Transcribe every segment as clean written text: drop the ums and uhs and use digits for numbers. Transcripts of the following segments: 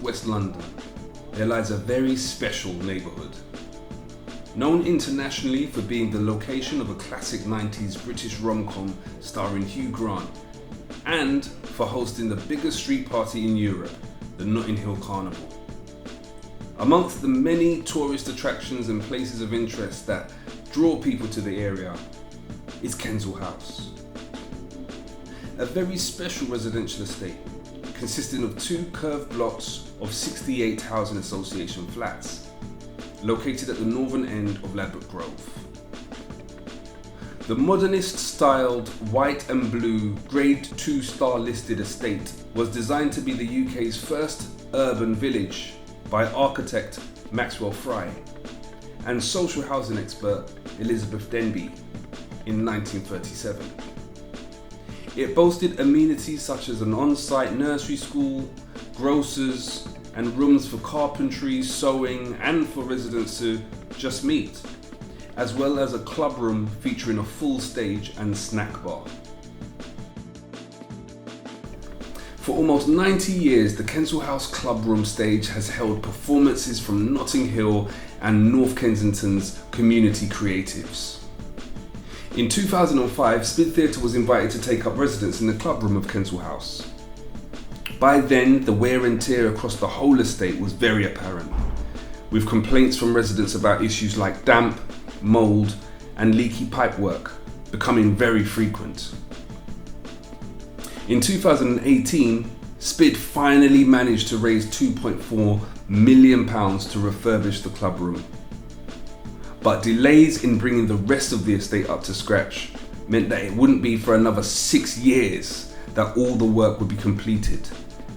West London, there lies a very special neighbourhood. Known internationally for being the location of a classic 90s British rom-com starring Hugh Grant, and for hosting the biggest street party in Europe, the Notting Hill Carnival. Amongst the many tourist attractions and places of interest that draw people to the area is Kensal House. A very special residential estate consisting of 2 curved blocks of 68 housing association flats located at the northern end of Ladbroke Grove. The modernist-styled white and blue Grade 2 listed estate was designed to be the UK's first urban village by architect Maxwell Fry and social housing expert Elizabeth Denby in 1937. It boasted amenities such as an on-site nursery school, grocers, and rooms for carpentry, sewing, and for residents to just meet, as well as a club room featuring a full stage and snack bar. For almost 90 years, the Kensal House Club Room stage has held performances from Notting Hill and North Kensington's community creatives. In 2005, SPID Theatre was invited to take up residence in the club room of Kensal House. By then, the wear and tear across the whole estate was very apparent, with complaints from residents about issues like damp, mould, and leaky pipework becoming very frequent. In 2018, SPID finally managed to raise £2.4 million to refurbish the club room. But delays in bringing the rest of the estate up to scratch meant that it wouldn't be for another 6 years that all the work would be completed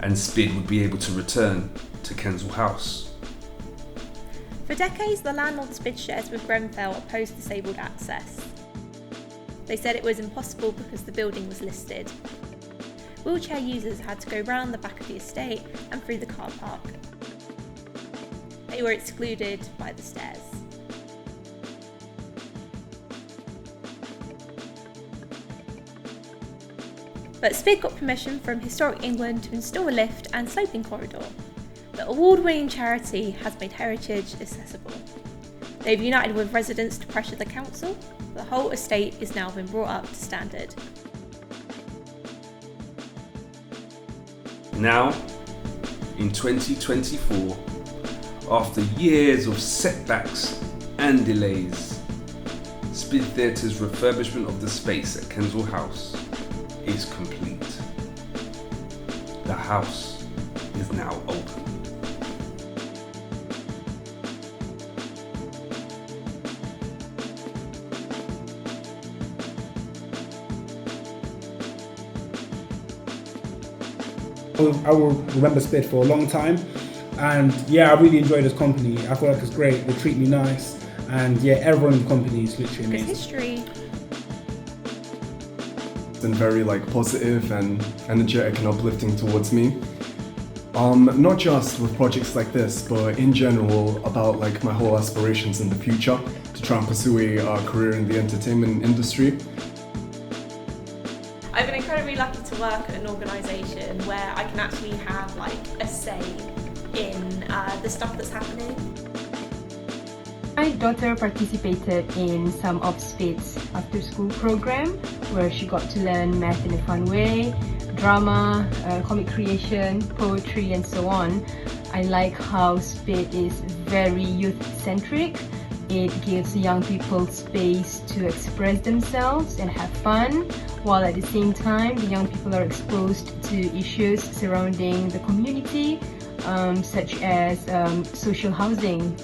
and SPID would be able to return to Kensal House. For decades, the landlord SPID shares with Grenfell opposed disabled access. They said it was impossible because the building was listed. Wheelchair users had to go round the back of the estate and through the car park. They were excluded by the stairs. But SPID got permission from Historic England to install a lift and sloping corridor. The award-winning charity has made heritage accessible. They've united with residents to pressure the council. The whole estate is now been brought up to standard. Now, in 2024, after years of setbacks and delays, SPID Theatre's refurbishment of the space at Kensal House is complete. The house is now open. I will remember SPID for a long time, and yeah, I really enjoy this company. I feel like it's great, they treat me nice, and yeah, everyone in the company is literally amazing. It's history. Been very positive and energetic and uplifting towards me. Not just with projects like this, but in general about my whole aspirations in the future to try and pursue a career in the entertainment industry. I've been incredibly lucky to work at an organisation where I can actually have a say in the stuff that's happening. My daughter participated in some of SPID's after-school program where she got to learn math in a fun way, drama, comic creation, poetry and so on. I like how SPID is very youth-centric. It gives young people space to express themselves and have fun, while at the same time the young people are exposed to issues surrounding the community, such as social housing.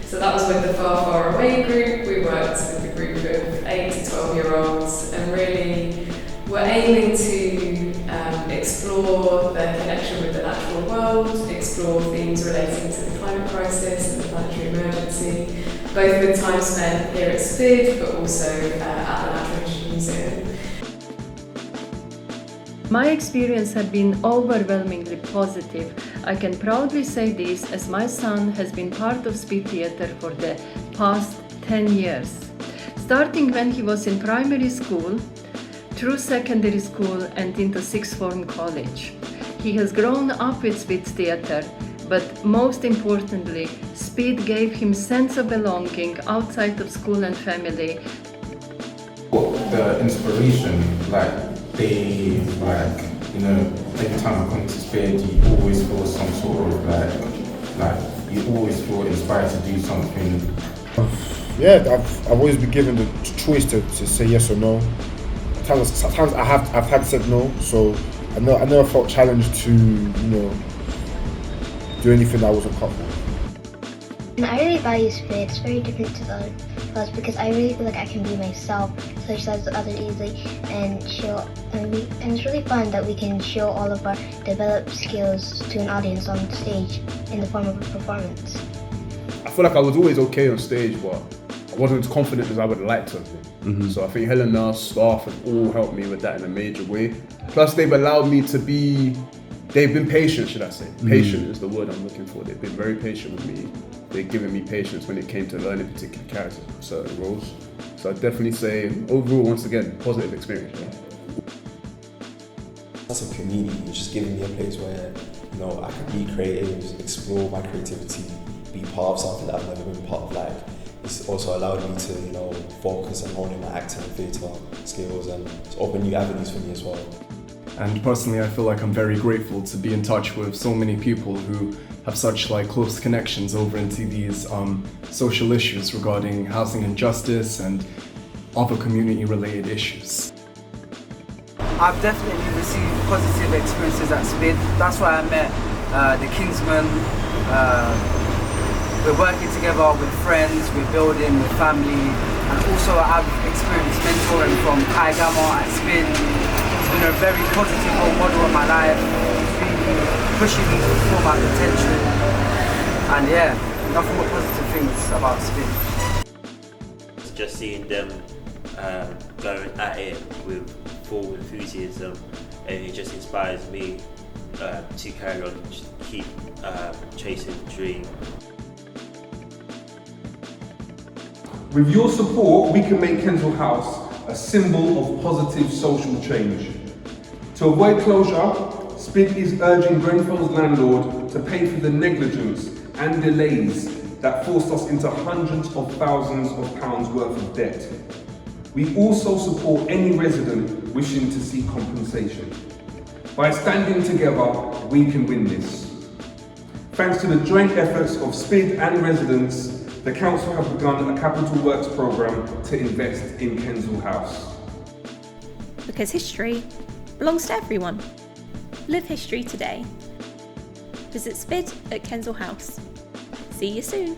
So that was with the Far Far Away group. We worked with a group of 8 to 12-year-olds and really were aiming to explore their connection with the natural world, explore themes relating to the climate crisis and the planetary emergency, both with time spent here at SPID but also at the Natural History Museum. My experience had been overwhelmingly positive. I can proudly say this as my son has been part of SPID Theatre for the past 10 years. Starting when he was in primary school, through secondary school and into sixth form college. He has grown up with SPID Theatre, but most importantly, SPID gave him sense of belonging outside of school and family. The inspiration, every time I come to SPID, you always feel some sort of you always feel inspired to do something. Yeah, I've always been given the choice to say yes or no. Sometimes I've had said no, so I never felt challenged to do anything that I wasn't comfortable. I really value SPID. It's very different to the others because I really feel like I can be myself, socialize with others easily, and and it's really fun that we can show all of our developed skills to an audience on stage in the form of a performance. I feel like I was always okay on stage, but I wasn't as confident as I would like to have been. So I think Helena, staff have all helped me with that in a major way. Plus they've allowed me to they've been patient, should I say. Patient is the word I'm looking for. They've been very patient with me. They've given me patience when it came to learning particular characters for certain roles. So I'd definitely say, overall, once again, positive experience. Yeah? That's a community. It's just giving me a place where, I can be creative, explore my creativity, be part of something that I've never been part of. It's also allowed me to, focus on honing my acting and theatre skills, and it's opened new avenues for me as well. And personally, I feel like I'm very grateful to be in touch with so many people who have such close connections over into these social issues regarding housing injustice and other community-related issues. I've definitely received positive experiences at SPID. That's why I met the Kingsmen. We're working together with friends, we're building with family, and also I've experienced mentoring from Kai Gama at SPID. It's been a very positive role model in my life. It's really pushing me to fulfill my potential. And nothing but positive things about SPID. Just seeing them going at it with full enthusiasm, and it just inspires me to carry on, keep chasing the dream. With your support, we can make Kensal House a symbol of positive social change. To avoid closure, SPID is urging Grenfell's landlord to pay for the negligence and delays that forced us into hundreds of thousands of pounds worth of debt. We also support any resident wishing to seek compensation. By standing together, we can win this. Thanks to the joint efforts of SPID and residents, the council have begun a capital works programme to invest in Kensal House. Because history belongs to everyone. Live history today. Visit SPID at Kensal House. See you soon.